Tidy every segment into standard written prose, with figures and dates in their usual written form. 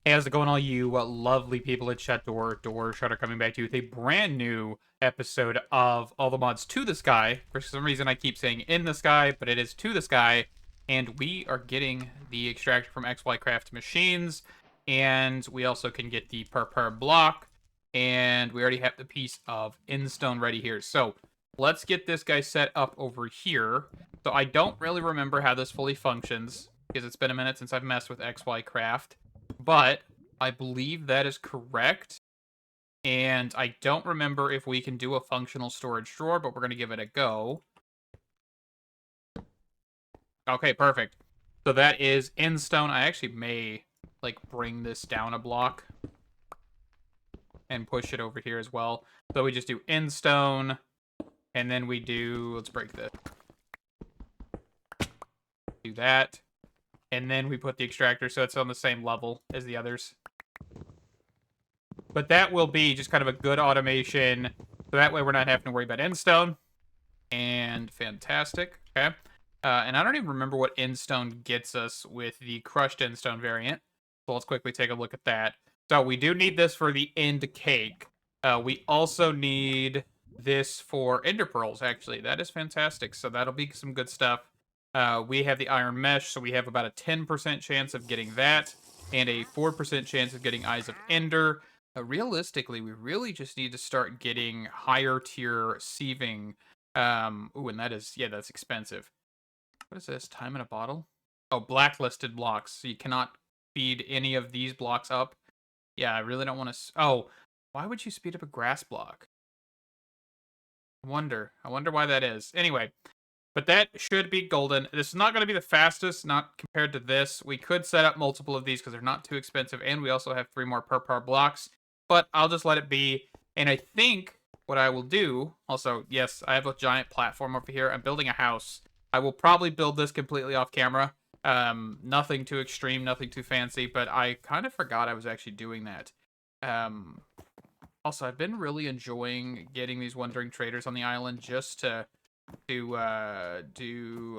Hey, how's it going, all you lovely people at Door Shutter coming back to you with a brand new episode of All the Mods to the Sky. For some reason, I keep saying in the sky, but it is to the sky. And we are getting the extractor from XY Craft Machines. And we also can get the per block. And we already have the piece of Instone ready here. So let's get this guy set up over here. So I don't really remember how this fully functions because it's been a minute since I've messed with XY Craft. But I believe that is correct. And I don't remember if we can do a functional storage drawer, but we're going to give it a go. Okay, perfect. So that is in stone. I actually may, like, bring this down a block and push it over here as well. So we just do in stone, and then we do, let's break this. Do that. And then we put the extractor so it's on the same level as the others. But that will be just kind of a good automation. So that way we're not having to worry about endstone. And fantastic. Okay. And I don't even remember what endstone gets us with the crushed endstone variant. So let's quickly take a look at that. So we do need this for the end cake. We also need this for ender pearls, actually. That is fantastic. So that'll be some good stuff. We have the iron mesh, so we have about a 10% chance of getting that, and a 4% chance of getting eyes of ender. Realistically, we really just need to start getting higher tier sieving. Ooh, and that is, yeah, that's expensive. What is this? Time in a bottle? Oh, blacklisted blocks. So you cannot feed any of these blocks up. Yeah, I really don't want to. Oh, why would you speed up a grass block? I wonder why that is. Anyway, but that should be golden. This is not going to be the fastest, not compared to this. We could set up multiple of these because they're not too expensive, and we also have 3 more per par blocks. But I'll just let it be. And I think what I will do, also, yes, I have a giant platform over here. I'm building a house. I will probably build this completely off camera. Nothing too extreme, nothing too fancy, but I kind of forgot I was actually doing that. Also, I've been really enjoying getting these wandering traders on the island just to do a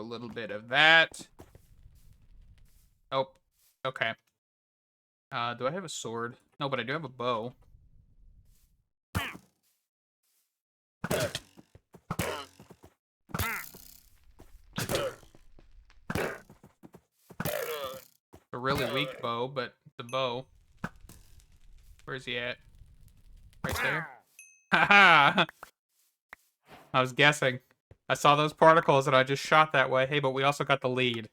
little bit of that. Oh, okay. Do I have a sword? No, but I do have a bow. A really weak bow, but the bow. Where's he at? Right there? Haha! I was guessing. I saw those particles and I just shot that way. Hey, but we also got the lead,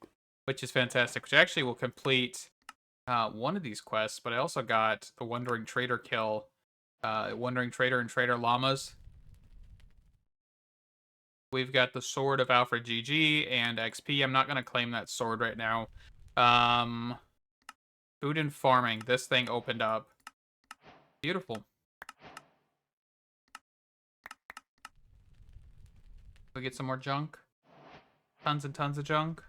which is fantastic, which actually will complete one of these quests, but I also got the Wandering Trader kill. Wandering Trader and Trader Llamas. We've got the Sword of Alfred GG and XP. I'm not going to claim that sword right now. Food and farming. This thing opened up. Beautiful. We get some more junk. Tons and tons of junk.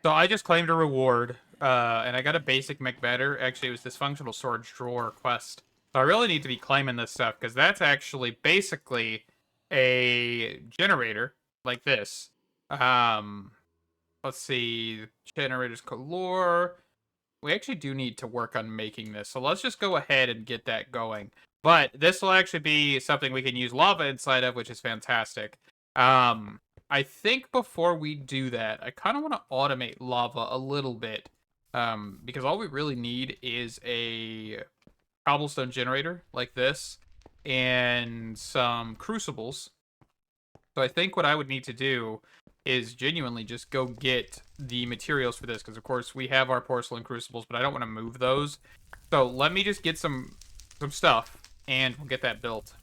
So I just claimed a reward, and I got a basic McBetter. Actually, it was this functional storage drawer quest. So I really need to be claiming this stuff, because that's actually basically a generator, like this. Let's see, generators galore. We actually do need to work on making this, so let's just go ahead and get that going. But this will actually be something we can use lava inside of, which is fantastic. I think before we do that, I kind of want to automate lava a little bit. Because all we really need is a cobblestone generator like this and some crucibles. So I think what I would need to do is genuinely just go get the materials for this, because of course we have our porcelain crucibles, but I don't want to move those. So let me just get some stuff and we'll get that built.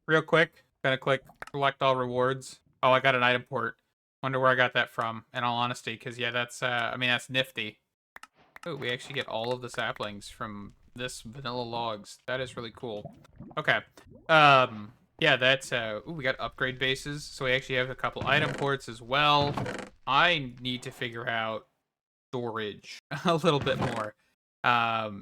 Real quick, gonna click collect all rewards. Oh, I got an item port. Wonder where I got that from, in all honesty, because yeah, that's I mean, that's nifty. Oh, we actually get all of the saplings from this vanilla logs. That is really cool. Okay. Yeah, that's ooh, we got upgrade bases, so we actually have a couple item ports as well. I need to figure out storage a little bit more.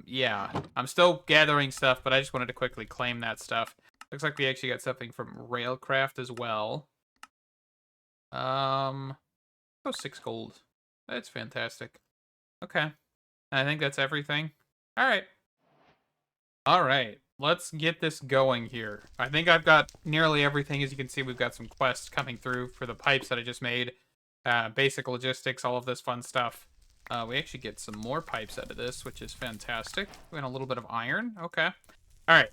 Yeah, I'm still gathering stuff, but I just wanted to quickly claim that stuff. Looks like we actually got something from Railcraft as well. Oh, 6 gold. That's fantastic. Okay. I think that's everything. All right. All right. Let's get this going here. I think I've got nearly everything. As you can see, we've got some quests coming through for the pipes that I just made. Basic logistics, all of this fun stuff. We actually get some more pipes out of this, which is fantastic. And a little bit of iron. Okay. All right.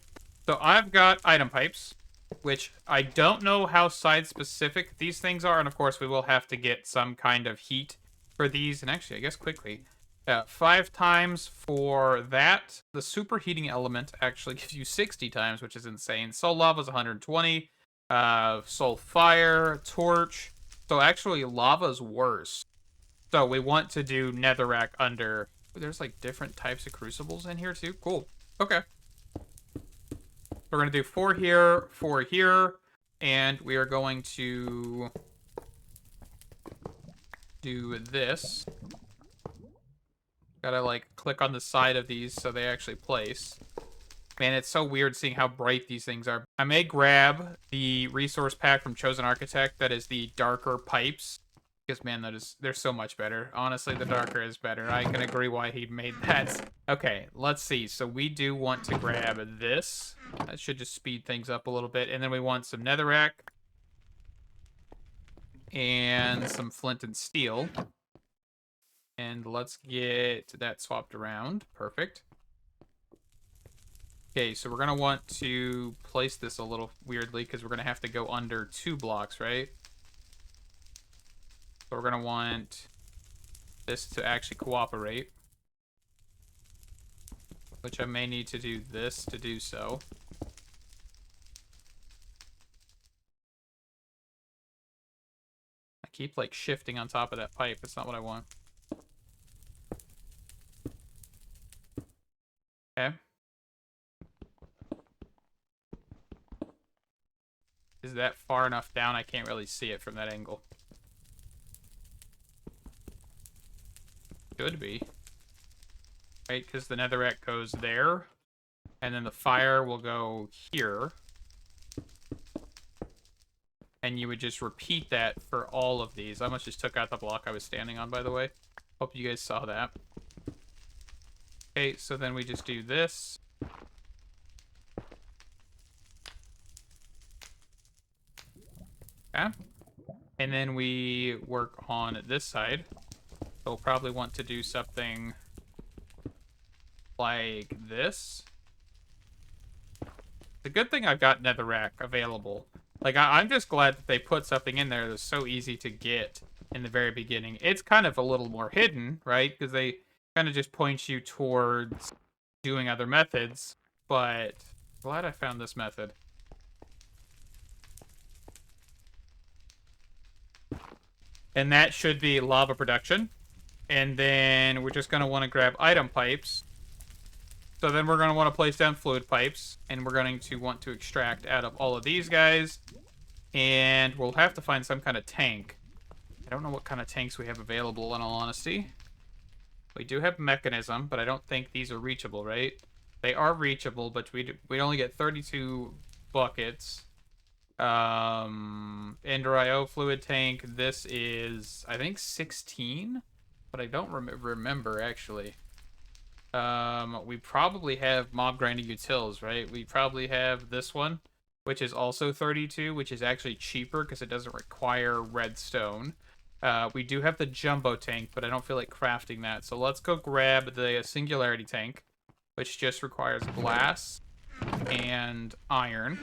So I've got item pipes, which I don't know how side-specific these things are. And, of course, we will have to get some kind of heat for these. And actually, I guess quickly, 5 times for that. The superheating element actually gives you 60 times, which is insane. Soul lava is 120. Soul fire, torch. So actually, lava's worse. So we want to do netherrack under. There's like different types of crucibles in here too. Cool. Okay. We're going to do 4 here, and we are going to do this. Gotta, like, click on the side of these so they actually place. Man, it's so weird seeing how bright these things are. I may grab the resource pack from Chosen Architect that is the darker pipes. Because, man, they're so much better. Honestly, the darker is better. I can agree why he made that. Okay, let's see. So we do want to grab this. That should just speed things up a little bit. And then we want some netherrack. And some flint and steel. And let's get that swapped around. Perfect. Okay, so we're going to want to place this a little weirdly because we're going to have to go under 2 blocks, right? So we're going to want this to actually cooperate. Which I may need to do this to do so. I keep, like, shifting on top of that pipe. That's not what I want. Okay. Is that far enough down? I can't really see it from that angle. Should be. Right, because the netherrack goes there. And then the fire will go here. And you would just repeat that for all of these. I almost just took out the block I was standing on, by the way. Hope you guys saw that. Okay, so then we just do this. Okay. And then we work on this side. So we'll probably want to do something like this. It's a good thing I've got netherrack available. Like, I'm just glad that they put something in there that's so easy to get in the very beginning. It's kind of a little more hidden, right? Because they kind of just point you towards doing other methods. But glad I found this method. And that should be lava production. And then we're just going to want to grab item pipes. So then we're going to want to place down fluid pipes. And we're going to want to extract out of all of these guys. And we'll have to find some kind of tank. I don't know what kind of tanks we have available, in all honesty. We do have mechanism, but I don't think these are reachable, right? They are reachable, but we only get 32 buckets. Ender IO fluid tank. This is, I think, 16, but I don't remember actually. We probably have mob grinding utils, right? We probably have this one, which is also 32, which is actually cheaper because it doesn't require redstone. We do have the jumbo tank, but I don't feel like crafting that. So let's go grab the singularity tank, which just requires glass and iron.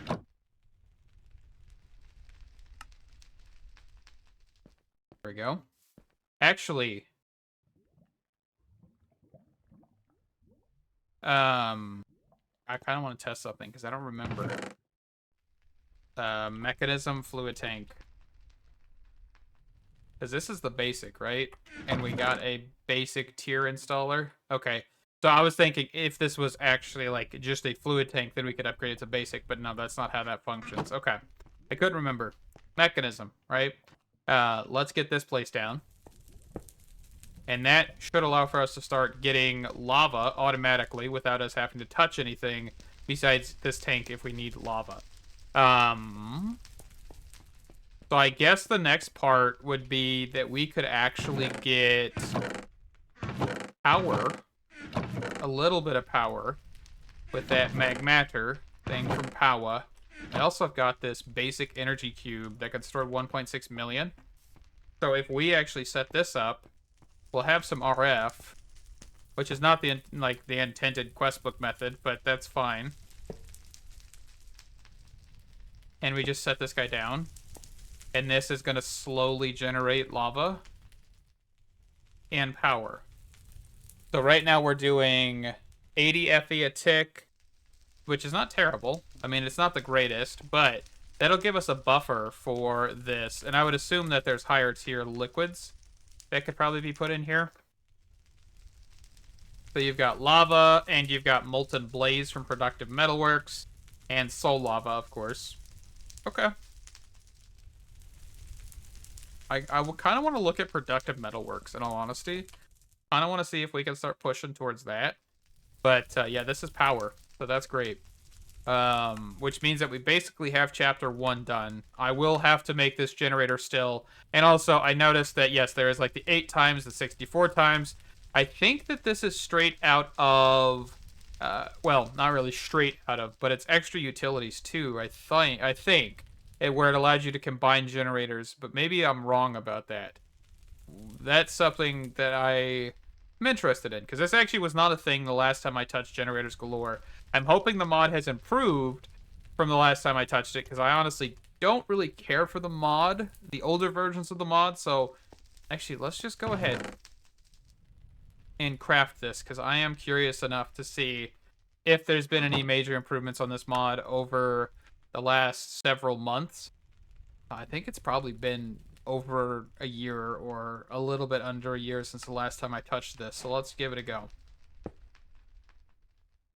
There we go. Actually, I kind of want to test something because I don't remember. Mechanism fluid tank. Because this is the basic, right? And we got a basic tier installer. Okay. So I was thinking if this was actually like just a fluid tank, then we could upgrade it to basic. But no, that's not how that functions. Okay. I couldn't remember. Mechanism, right? Let's get this place down. And that should allow for us to start getting lava automatically without us having to touch anything besides this tank if we need lava. So I guess the next part would be that we could actually get power a little bit of power with that magmatter thing from Powa. I also have got this basic energy cube that can store 1.6 million. So if we actually set this up, we'll have some RF, which is not the intended questbook method, but that's fine. And we just set this guy down. And this is going to slowly generate lava and power. So right now we're doing 80 FE a tick, which is not terrible. I mean, it's not the greatest, but that'll give us a buffer for this. And I would assume that there's higher tier liquids that could probably be put in here. So you've got lava, and you've got molten blaze from Productive Metalworks, and soul lava, of course. Okay. I kind of want to look at Productive Metalworks, in all honesty. Kind of want to see if we can start pushing towards that. But, yeah, this is power, so that's great. Which means that we basically have Chapter 1 done. I will have to make this generator still. And also, I noticed that, yes, there is, like, the 8 times, the 64 times. I think that this is straight out of... well, not really straight out of, but it's extra utilities, too, I think. Where it allows you to combine generators, but maybe I'm wrong about that. That's something that I'm interested in, because this actually was not a thing the last time I touched Generators Galore. I'm hoping the mod has improved from the last time I touched it, because I honestly don't really care for the mod, the older versions of the mod, so actually, let's just go ahead and craft this, because I am curious enough to see if there's been any major improvements on this mod over the last several months. I think it's probably been over a year or a little bit under a year since the last time I touched this, so let's give it a go.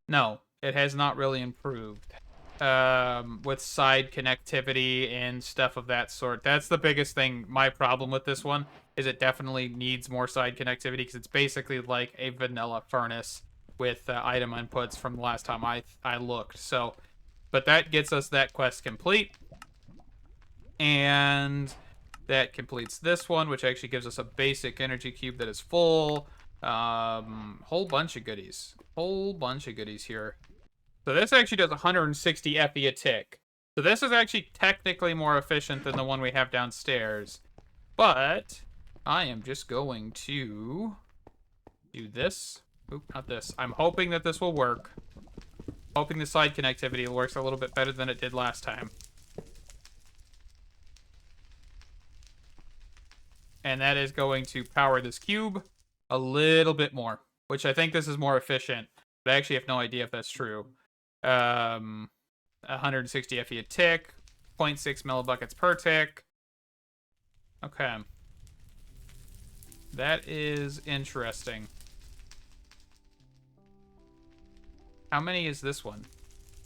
No, it has not really improved. With side connectivity and stuff of that sort. That's the biggest thing. My problem with this one is it definitely needs more side connectivity, because it's basically like a vanilla furnace with item inputs from the last time I looked. So, but that gets us that quest complete. And that completes this one, which actually gives us a basic energy cube that is full. Whole bunch of goodies. Whole bunch of goodies here. So this actually does 160 FE a tick. So this is actually technically more efficient than the one we have downstairs. But I am just going to do this. Oop, not this. I'm hoping that this will work. Hoping the side connectivity works a little bit better than it did last time. And that is going to power this cube a little bit more, which I think this is more efficient, but I actually have no idea if that's true. 160 FE a tick, 0.6 millibuckets per tick. Okay. That is interesting. How many is this one?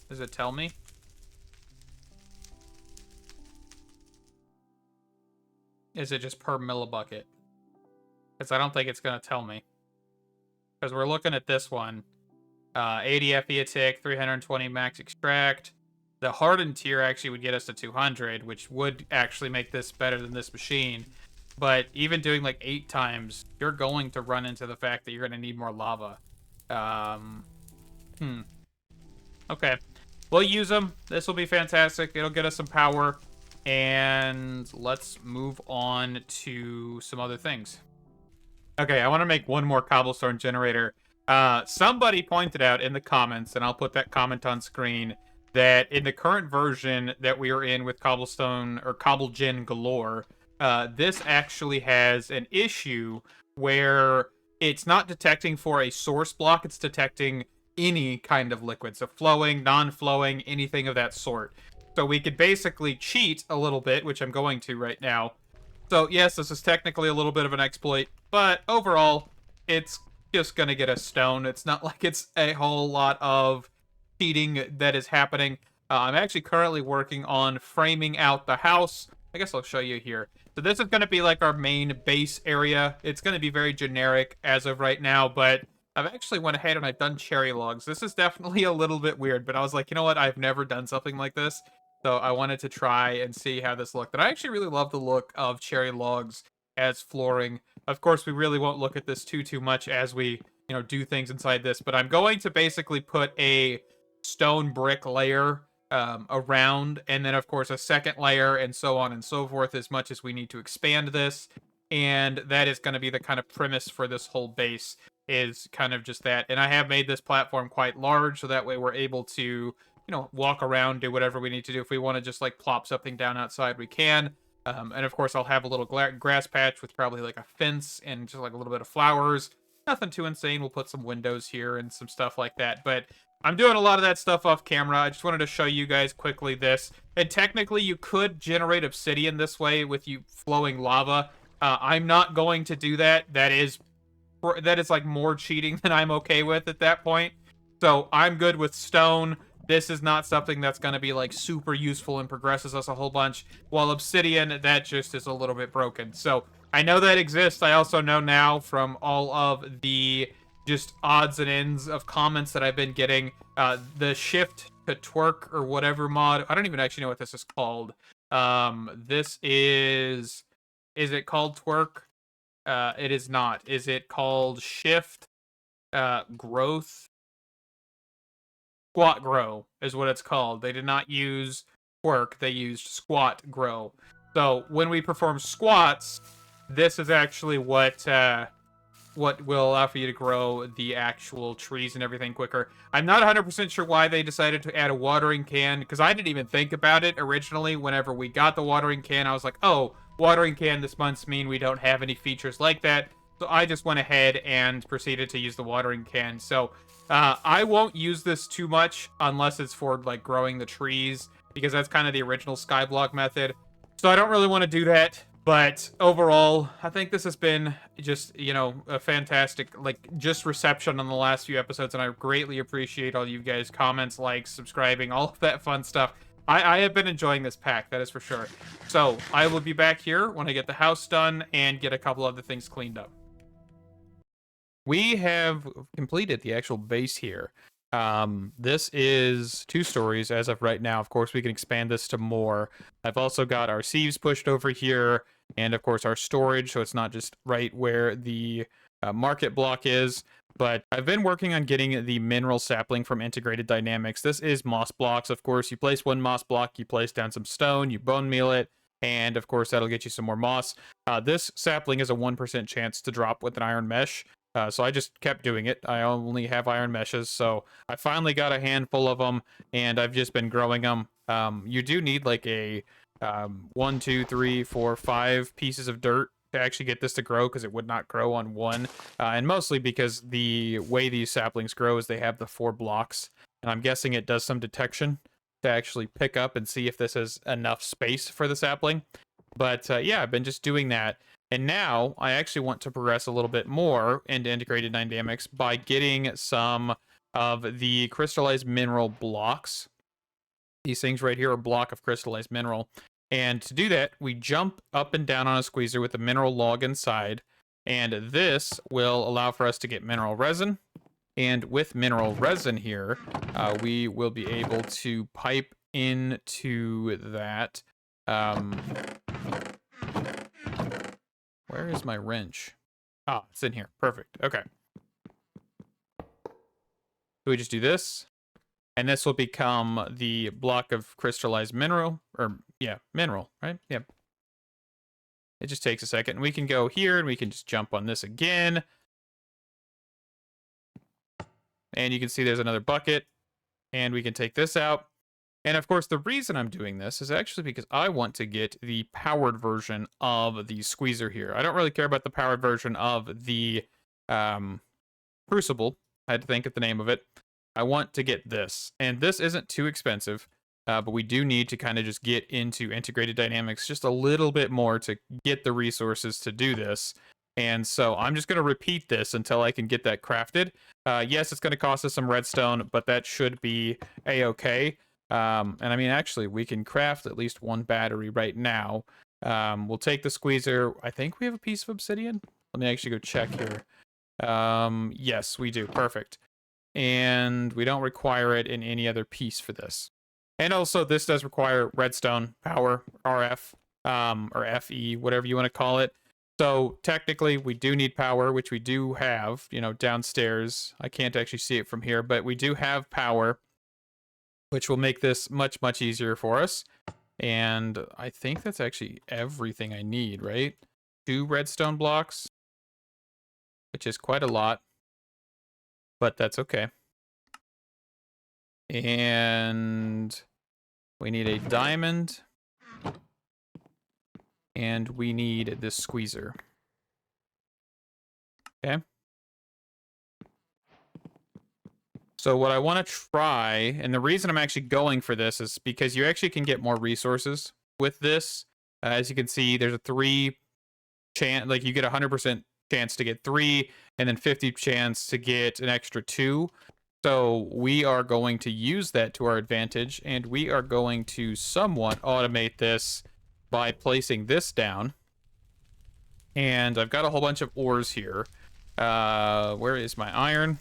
Does it tell me? Is it just per millibucket? Because I don't think it's going to tell me. Because we're looking at this one. 80 FE a tick, 320 max extract. The hardened tier actually would get us to 200, which would actually make this better than this machine. But even doing like 8 times, you're going to run into the fact that you're going to need more lava. Okay. We'll use them. This will be fantastic. It'll get us some power. And let's move on to some other things. Okay, I want to make one more cobblestone generator. Somebody pointed out in the comments, and I'll put that comment on screen, that in the current version that we are in with cobblestone or cobblegen galore, this actually has an issue where it's not detecting for a source block, it's detecting any kind of liquid. So flowing, non-flowing, anything of that sort. So we could basically cheat a little bit, which I'm going to right now. So yes, this is technically a little bit of an exploit, but overall, it's just going to get a stone. It's not like it's a whole lot of cheating that is happening. I'm actually currently working on framing out the house. I guess I'll show you here. So this is going to be like our main base area. It's going to be very generic as of right now, but I've actually went ahead and I've done cherry logs. This is definitely a little bit weird, but I was like, you know what? I've never done something like this. So I wanted to try and see how this looked. And I actually really love the look of cherry logs as flooring. Of course, we really won't look at this too much as we do things inside this. But I'm going to basically put a stone brick layer around, and then of course a second layer, and so on and so forth, as much as we need to expand this. And that is going to be the kind of premise for this whole base, is kind of just that. And I have made this platform quite large, so that way we're able to walk around, do whatever we need to do. If we want to just like plop something down outside, we can. And of course I'll have a little grass patch with probably like a fence and just like a little bit of flowers. Nothing too insane. We'll put some windows here and some stuff like that. But I'm doing a lot of that stuff off camera. I just wanted to show you guys quickly this. And technically you could generate obsidian this way with you flowing lava. I'm not going to do that. That is like more cheating than I'm okay with at that point. So I'm good with stone. This is not something that's going to be like super useful and progresses us a whole bunch. While obsidian, that just is a little bit broken. So I know that exists. I also know now from all of the just odds and ends of comments that I've been getting, the shift to twerk or whatever mod. I don't even actually know what this is called. This is it called twerk? It is not. Is it called shift growth? Squat grow is what it's called. They did not use twerk, they used squat grow. So when we perform squats, this is actually what will allow for you to grow the actual trees and everything quicker. I'm not 100% sure why they decided to add a watering can, because I didn't even think about it originally. Whenever we got the watering can, I was like, oh, watering can, this must mean we don't have any features like that. So I just went ahead and proceeded to use the watering can. So I won't use this too much unless it's for like growing the trees, because that's kind of the original skyblock method. So I don't really want to do that. But overall, I think this has been just, a fantastic, just reception on the last few episodes, and I greatly appreciate all you guys' comments, likes, subscribing, all of that fun stuff. I have been enjoying this pack, that is for sure. So I will be back here when I get the house done and get a couple other things cleaned up. We have completed the actual base here. This is 2 stories as of right now. Of course, we can expand this to more. I've also got our sieves pushed over here, and of course our storage, so it's not just right where the market block is. But I've been working on getting the mineral sapling from Integrated Dynamics. This is moss blocks. Of course, you place 1 moss block, you place down some stone, you bone meal it, and of course that'll get you some more moss. This sapling is a 1% chance to drop with an iron mesh. So I just kept doing it. I only have iron meshes, so I finally got a handful of them, and I've just been growing them. You do need like a 1, 2, 3, 4, 5 pieces of dirt to actually get this to grow, because it would not grow on one. And mostly because the way these saplings grow is they have the 4 blocks, and I'm guessing it does some detection to actually pick up and see if this is enough space for the sapling. But yeah, I've been just doing that. And now I actually want to progress a little bit more into Integrated Dynamics by getting some of the crystallized mineral blocks. These things right here are a block of crystallized mineral. And to do that, we jump up and down on a squeezer with a mineral log inside. And this will allow for us to get mineral resin. And with mineral resin here, we will be able to pipe into that. Where is my wrench? Ah, it's in here. Perfect. Okay. So we just do this, and this will become the block of crystallized mineral, or yeah, mineral, right? Yep. It just takes a second. And we can go here, and we can just jump on this again. And you can see there's another bucket, and we can take this out. And of course, the reason I'm doing this is actually because I want to get the powered version of the squeezer here. I don't really care about the powered version of the crucible. I had to think of the name of it. I want to get this. And this isn't too expensive, but we do need to kind of just get into Integrated Dynamics just a little bit more to get the resources to do this. And so I'm just going to repeat this until I can get that crafted. Yes, it's going to cost us some redstone, but that should be a-okay. And I mean, actually, we can craft at least 1 battery right now. We'll take the squeezer. I think we have a piece of obsidian. Let me actually go check here. Yes, we do. Perfect. And we don't require it in any other piece for this. And also, this does require redstone power, RF, or FE, whatever you want to call it. So technically we do need power, which we do have, you know, downstairs. I can't actually see it from here, but we do have power, which will make this much, much easier for us. And I think that's actually everything I need, right? 2 redstone blocks, which is quite a lot, but that's okay. And we need a diamond. And we need this squeezer. Okay. So what I want to try, and the reason I'm actually going for this is because you actually can get more resources with this. As you can see, there's a 3 chance, like you get 100% chance to get 3, and then 50 chance to get an extra 2. So we are going to use that to our advantage, and we are going to somewhat automate this by placing this down. And I've got a whole bunch of ores here. Where is my iron?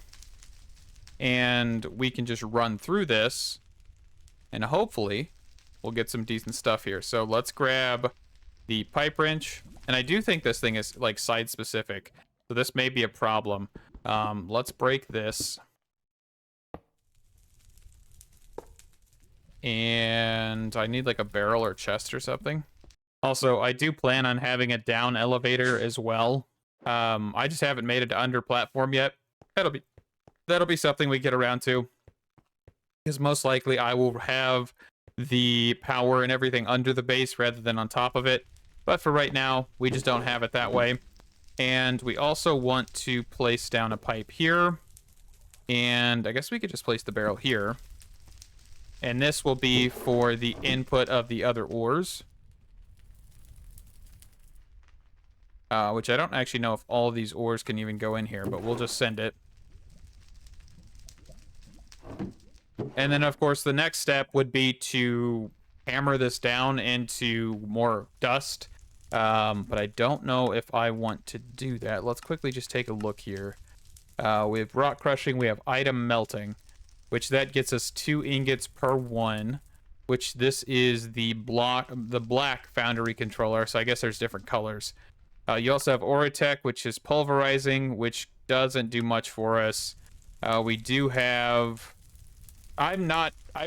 And we can just run through this, and hopefully we'll get some decent stuff here. So let's grab the pipe wrench. And I do think this thing is like side specific, so this may be a problem. Let's break this. And I need like a barrel or chest or something. Also, I do plan on having a down elevator as well. I just haven't made it to under platform yet. That'll be something we get around to. Because most likely I will have the power and everything under the base rather than on top of it. But for right now, we just don't have it that way. And we also want to place down a pipe here. And I guess we could just place the barrel here. And this will be for the input of the other ores. Which I don't actually know if all of these ores can even go in here, but we'll just send it. And then, of course, the next step would be to hammer this down into more dust. But I don't know if I want to do that. Let's quickly just take a look here. We have rock crushing. We have item melting, which that gets us 2 ingots per 1, which this is the black Foundry controller. So I guess there's different colors. You also have Oratech, which is pulverizing, which doesn't do much for us. We do have... I've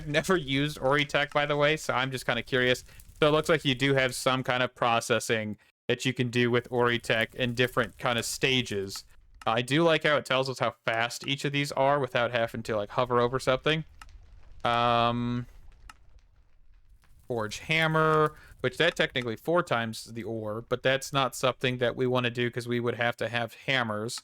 never used Oratech, by the way, so I'm just kind of curious. So it looks like you do have some kind of processing that you can do with Oratech in different kind of stages. I do like how it tells us how fast each of these are without having to like hover over something. Forge hammer, which that technically 4 times the ore, but that's not something that we want to do because we would have to have hammers.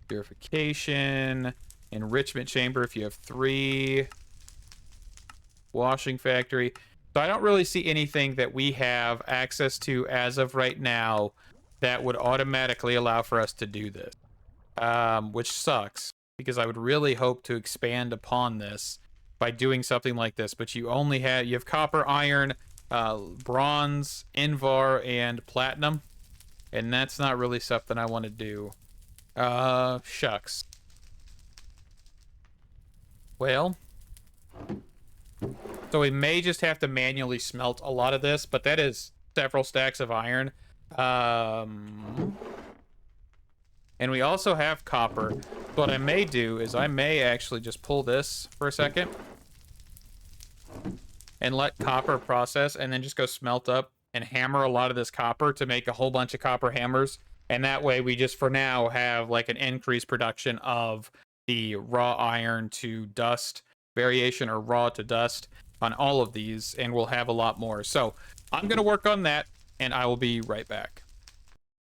Purification, enrichment chamber if you have 3, washing factory. So I don't really see anything that we have access to as of right now that would automatically allow for us to do this, which sucks because I would really hope to expand upon this by doing something like this. But you have copper, iron, bronze, invar, and platinum, and that's not really something I want to do. Shucks. Well, so we may just have to manually smelt a lot of this, but that is several stacks of iron. And we also have copper. What I may do is I may actually just pull this for a second and let copper process and then just go smelt up and hammer a lot of this copper to make a whole bunch of copper hammers. And that way we just for now have like an increased production of the raw iron to dust variation or raw to dust on all of these, and we'll have a lot more. So I'm going to work on that, and I will be right back.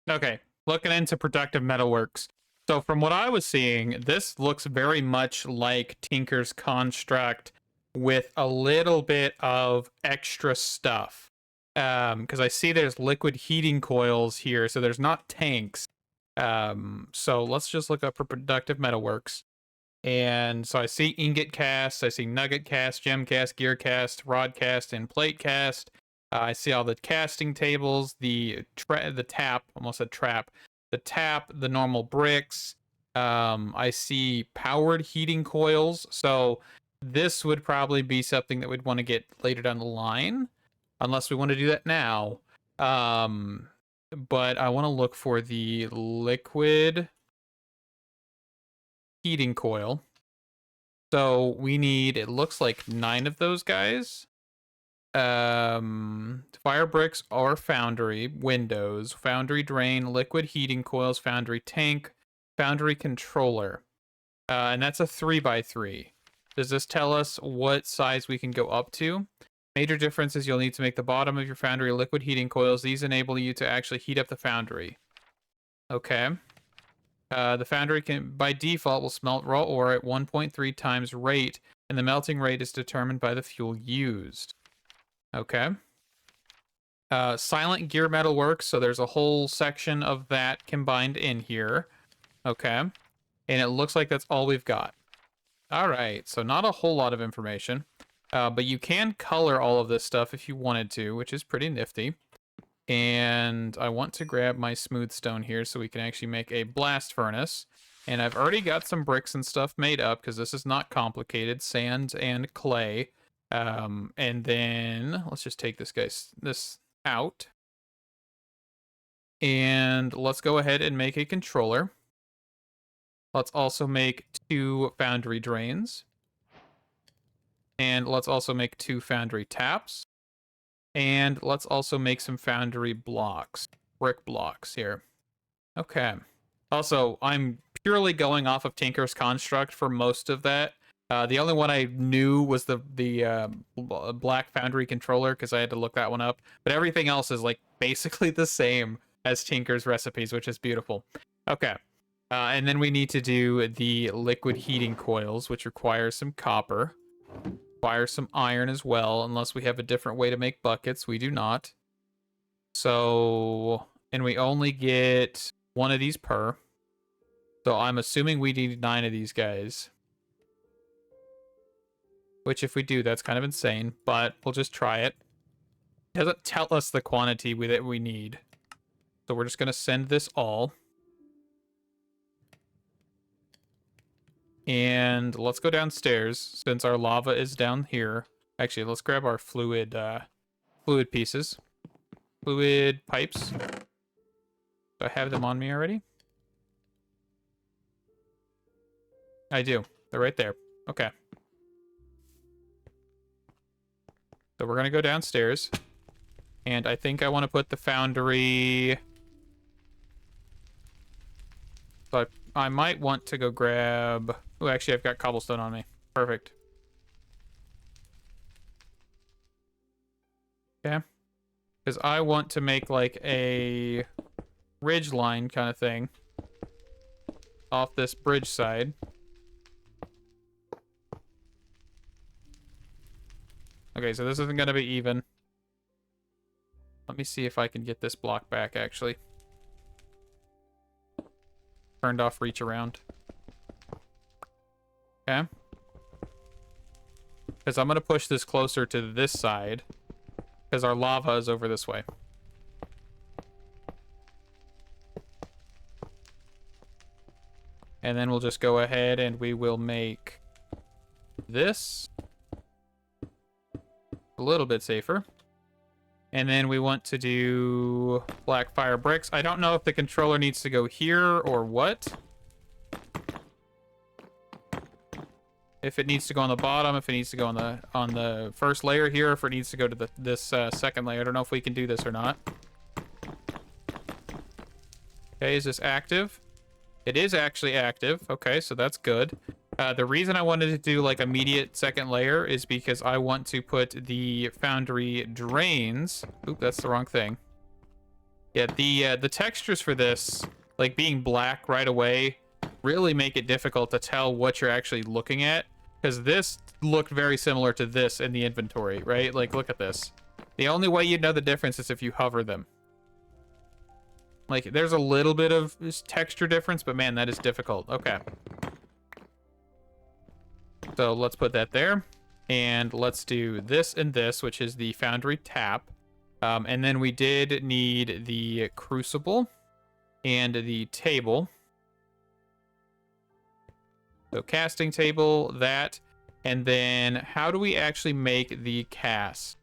Okay, looking into Productive Metalworks. So from what I was seeing, this looks very much like Tinker's Construct with a little bit of extra stuff. Because I see there's liquid heating coils here, so there's not tanks. So let's just look up for Productive Metalworks. And so I see ingot cast, I see nugget cast, gem cast, gear cast, rod cast, and plate cast. I see all the casting tables, the tap, almost said trap, the tap, the normal bricks. I see powered heating coils. So this would probably be something that we'd want to get later down the line. unless we want to do that now. But I want to look for the liquid heating coil. So we need, it looks like 9 of those guys. Fire bricks or foundry windows, foundry drain, liquid heating coils, foundry tank, foundry controller. And that's a 3x3. Does this tell us what size we can go up to? Major difference is you'll need to make the bottom of your foundry liquid heating coils. These enable you to actually heat up the foundry. Okay. The foundry can, by default, will smelt raw ore at 1.3 times rate, and the melting rate is determined by the fuel used. Okay. Silent gear metalworks, so there's a whole section of that combined in here. Okay. And it looks like that's all we've got. All right, so not a whole lot of information. But you can color all of this stuff if you wanted to, which is pretty nifty. And I want to grab my smooth stone here so we can actually make a blast furnace. And I've already got some bricks and stuff made up because this is not complicated. Sand and clay. And then let's just take this out. And let's go ahead and make a controller. Let's also make 2 foundry drains. And let's also make 2 foundry taps. And let's also make some foundry blocks, brick blocks here. Okay. Also, I'm purely going off of Tinker's construct for most of that. The only one I knew was the black foundry controller because I had to look that one up. But everything else is like basically the same as Tinker's recipes, which is beautiful. Okay. And then we need to do the liquid heating coils, which requires some copper. Require some iron as well, unless we have a different way to make buckets. We do not. So, and we only get 1 of these per. So I'm assuming we need 9 of these guys. Which if we do, that's kind of insane, but we'll just try it. It doesn't tell us the quantity that we need. So we're just going to send this all. And let's go downstairs since our lava is down here. Actually, let's grab our fluid pieces. Fluid pipes. Do I have them on me already? I do. They're right there. Okay. So we're going to go downstairs. And I think I want to put the foundry... So I might want to go grab... Oh, actually, I've got cobblestone on me. Perfect. Okay. Because I want to make, like, a ridge line kind of thing off this bridge side. Okay, so this isn't going to be even. Let me see if I can get this block back, actually. Turned off reach around. Okay. Because I'm going to push this closer to this side. Because our lava is over this way. And then we'll just go ahead and we will make this a little bit safer. And then we want to do black fire bricks. I don't know if the controller needs to go here or what. If it needs to go on the bottom, if it needs to go on the first layer here, if it needs to go to this second layer. I don't know if we can do this or not. Okay, is this active? It is actually active. Okay, so that's good. The reason I wanted to do like immediate second layer is because I want to put the foundry drains. Oop, that's the wrong thing. Yeah, the textures for this, like being black right away, really make it difficult to tell what you're actually looking at. Because this looked very similar to this in the inventory, right? Like, look at this. The only way you'd know the difference is if you hover them. Like, there's a little bit of texture difference, but man, that is difficult. Okay. So let's put that there. And let's do this and this, which is the foundry tap. And then we did need the crucible and the table. So casting table, that. And then how do we actually make the cast?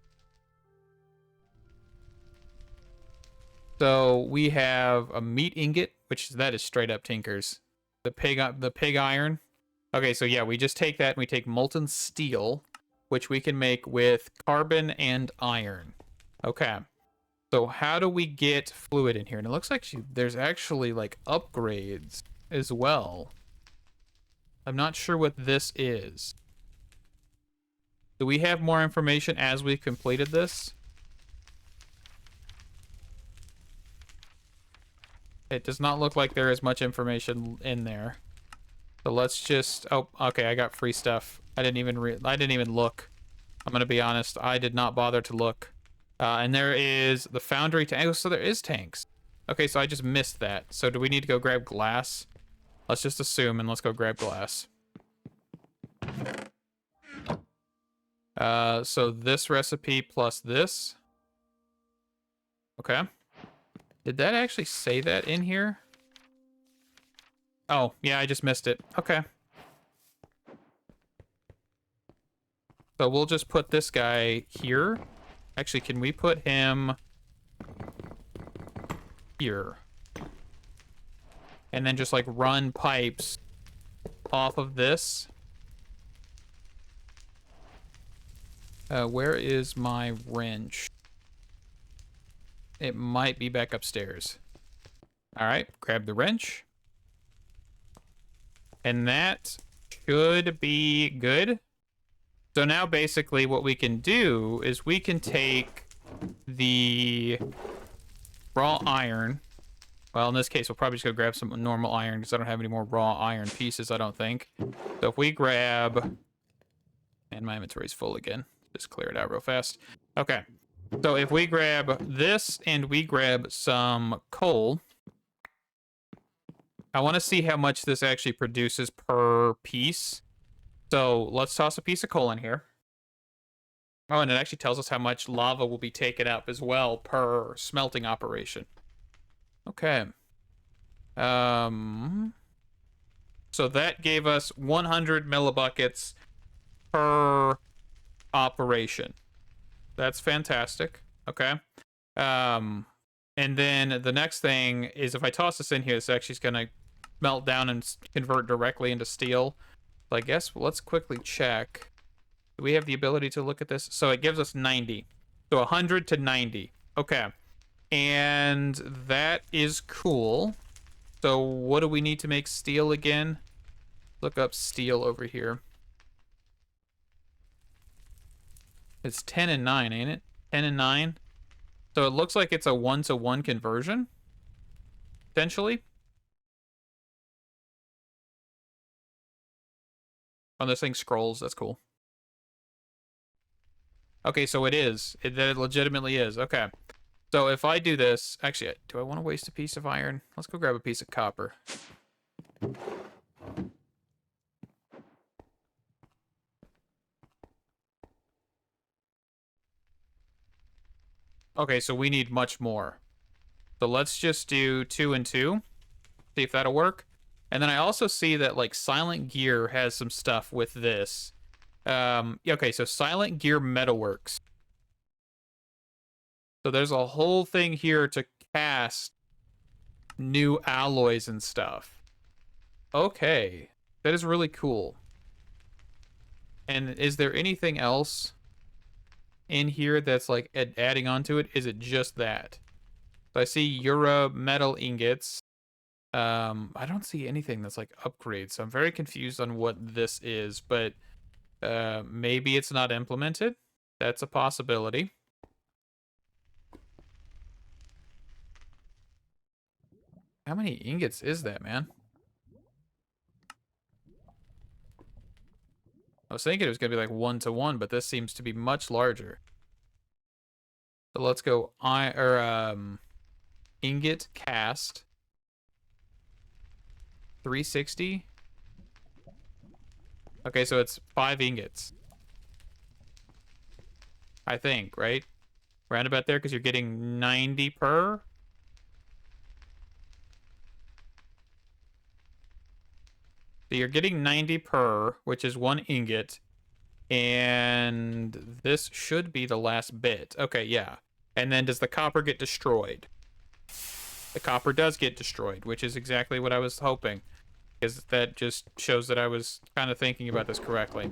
So we have a meat ingot, which that is straight up Tinker's. The pig iron. Okay, so yeah, we just take that and we take molten steel, which we can make with carbon and iron. Okay. So how do we get fluid in here? And it looks like there's actually like upgrades as well. I'm not sure what this is. Do we have more information as we've completed this? It does not look like there is much information in there. So let's just... Oh, okay, I got free stuff. I didn't even look. I'm gonna be honest. I did not bother to look. And there is the Foundry tank. Oh, so there is tanks. Okay, so I just missed that. So do we need to go grab glass? Let's just assume and let's go grab glass. So this recipe plus this. Okay. Did that actually say that in here? Oh, yeah, I just missed it. Okay. So we'll just put this guy here. Actually, can we put him here? And then just like run pipes off of this. Where is my wrench? It might be back upstairs. All right, grab the wrench. And that should be good. So now basically what we can do is we can take the raw iron. Well, in this case, we'll probably just go grab some normal iron because I don't have any more raw iron pieces, I don't think. So if we grab... And my inventory's full again. Just clear it out real fast. Okay. So if we grab this and we grab some coal... I want to see how much this actually produces per piece. So let's toss a piece of coal in here. Oh, and it actually tells us how much lava will be taken up as well per smelting operation. Okay. So that gave us 100 millibuckets per operation. That's fantastic. Okay. And then the next thing is if I toss this in here, it's actually going to melt down and convert directly into steel. So I guess let's quickly check. Do we have the ability to look at this? So it gives us 90. So 100 to 90. Okay. And that is cool. So what do we need to make steel again? Look up steel over here. It's 10 and 9, ain't it? 10 and 9. So it looks like it's a 1-to-1 conversion. Potentially. Oh, this thing scrolls. That's cool. Okay, so it is. It legitimately is. Okay. So if I do this... Actually, do I want to waste a piece of iron? Let's go grab a piece of copper. Okay, so we need much more. So let's just do 2 and 2. See if that'll work. And then I also see that, like, Silent Gear has some stuff with this. Okay, so Silent Gear Metalworks. So there's a whole thing here to cast new alloys and stuff. Okay. That is really cool. And is there anything else in here that's, like, adding on to it? Is it just that? So I see Euro metal ingots. I don't see anything that's like upgrades, so I'm very confused on what this is, but maybe it's not implemented. That's a possibility. How many ingots is that, man? I was thinking it was gonna be like 1-to-1, but this seems to be much larger. So let's go ingot cast 360. Okay, so it's 5 ingots. I think, right? Roundabout there, because you're getting 90 per. So you're getting 90 per, which is 1 ingot. And this should be the last bit. Okay, yeah. And then does the copper get destroyed? the copper does get destroyed, which is exactly what I was hoping, because that just shows that I was kind of thinking about this correctly.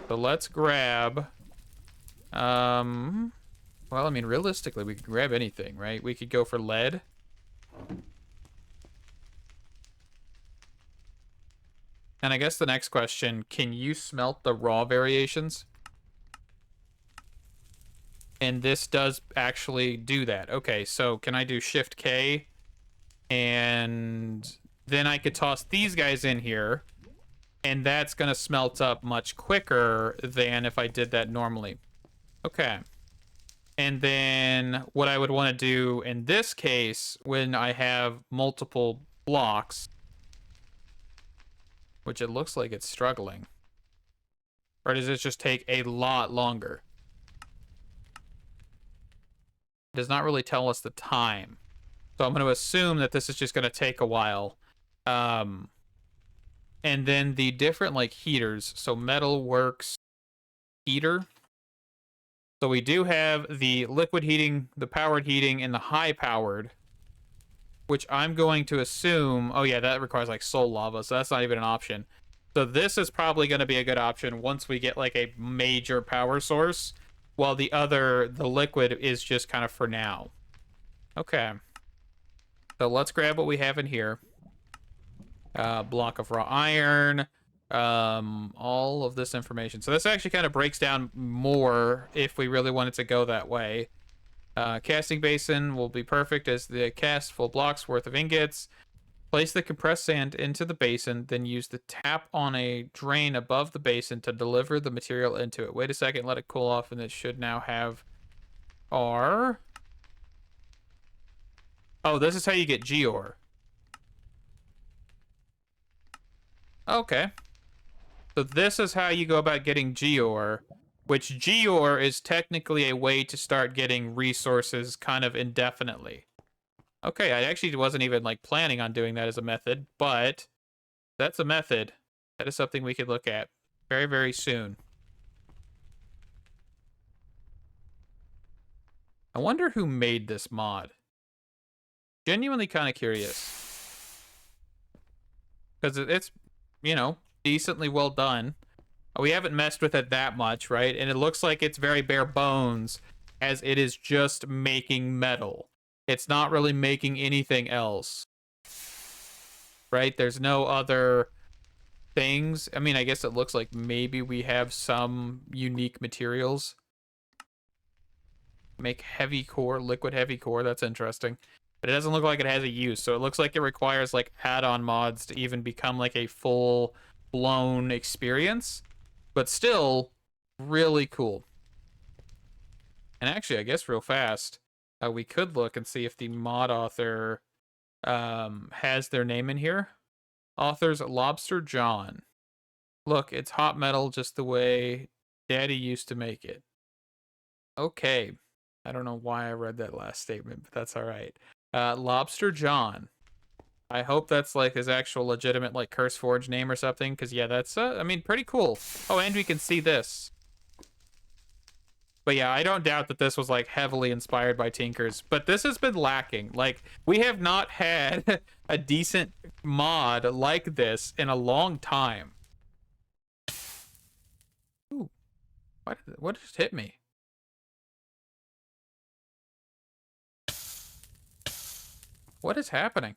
So let's grab, well, I mean, realistically, we could grab anything, right? We could go for lead. And I guess the next question, can you smelt the raw variations? And this does actually do that. Okay, so can I do Shift K? And then I could toss these guys in here. And that's going to smelt up much quicker than if I did that normally. Okay. And then what I would want to do in this case, when I have multiple blocks, which it looks like it's struggling, or does this just take a lot longer? It does not really tell us the time. So I'm going to assume that this is just going to take a while. And then the different like heaters. So Metalworks heater. So we do have the liquid heating, the powered heating, and the high powered, which I'm going to assume, oh yeah, that requires like soul lava, so that's not even an option. So this is probably going to be a good option once we get like a major power source, while the liquid is just kind of for now. Okay. So let's grab what we have in here. Block of raw iron, all of this information. So this actually kind of breaks down more if we really wanted to go that way. Casting basin will be perfect as the cast full blocks worth of ingots. Place the compressed sand into the basin, then use the tap on a drain above the basin to deliver the material into it. Wait a second, let it cool off, and it should now have our... Oh, this is how you get geore. Okay. So this is how you go about getting geore, which geore is technically a way to start getting resources kind of indefinitely. Okay, I actually wasn't even like planning on doing that as a method, but that's a method. That is something we could look at very, very soon. I wonder who made this mod. Genuinely kind of curious. Because it's, you know, decently well done. We haven't messed with it that much, right? And it looks like it's very bare bones, as it is just making metal. It's not really making anything else, right? There's no other things. I mean, I guess it looks like maybe we have some unique materials. Make heavy core, liquid heavy core. That's interesting. But it doesn't look like it has a use. So it looks like it requires like add-on mods to even become like a full-blown experience. But still, really cool. And actually, I guess real fast, we could look and see if the mod author has their name in here. Author's Lobster John. Look, it's hot metal just the way Daddy used to make it. Okay. I don't know why I read that last statement, but that's all right. Lobster John. I hope that's like his actual legitimate like CurseForge name or something, because yeah, that's I mean, pretty cool. Oh, and we can see this. But yeah, I don't doubt that this was like heavily inspired by Tinkers, but this has been lacking. Like, we have not had a decent mod like this in a long time. Ooh, what just hit me? What is happening?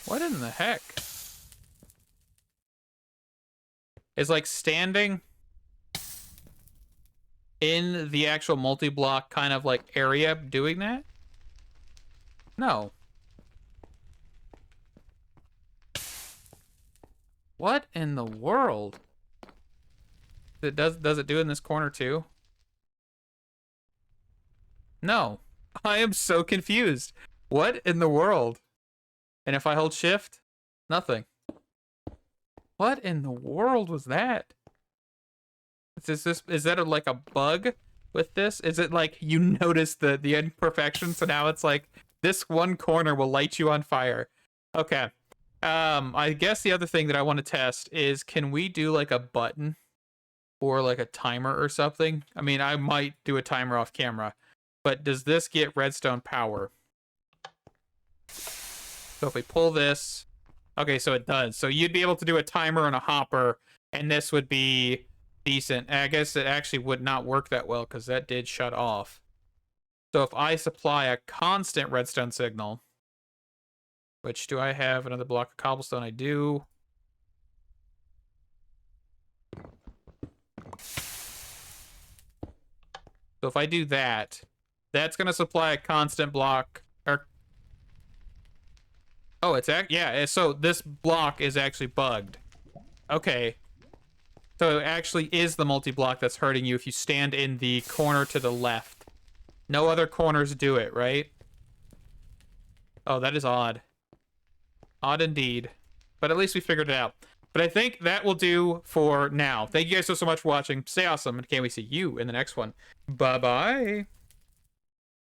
What in the heck? Is like standing in the actual multi-block kind of like area doing that? No. What in the world? Does it do in this corner too? No. I am so confused. What in the world? And if I hold shift, nothing. What in the world was that? Is that like a bug with this? Is it like you notice the imperfection, so now it's like this one corner will light you on fire? Okay. I guess the other thing that I want to test is, can we do like a button or like a timer or something. I mean, I might do a timer off camera, but does this get redstone power? So if we pull this, okay, so it does. So you'd be able to do a timer and a hopper, and this would be decent. I guess it actually would not work that well because that did shut off. So if I supply a constant redstone signal, which do I have another block of cobblestone? I do. So if I do that, that's going to supply a constant block. Or oh, yeah. So this block is actually bugged. Okay. So it actually is the multi-block that's hurting you if you stand in the corner to the left. No other corners do it, right? Oh, that is odd. Odd indeed. But at least we figured it out. But I think that will do for now. Thank you guys so much for watching. Stay awesome, and can't we see you in the next one. Bye-bye.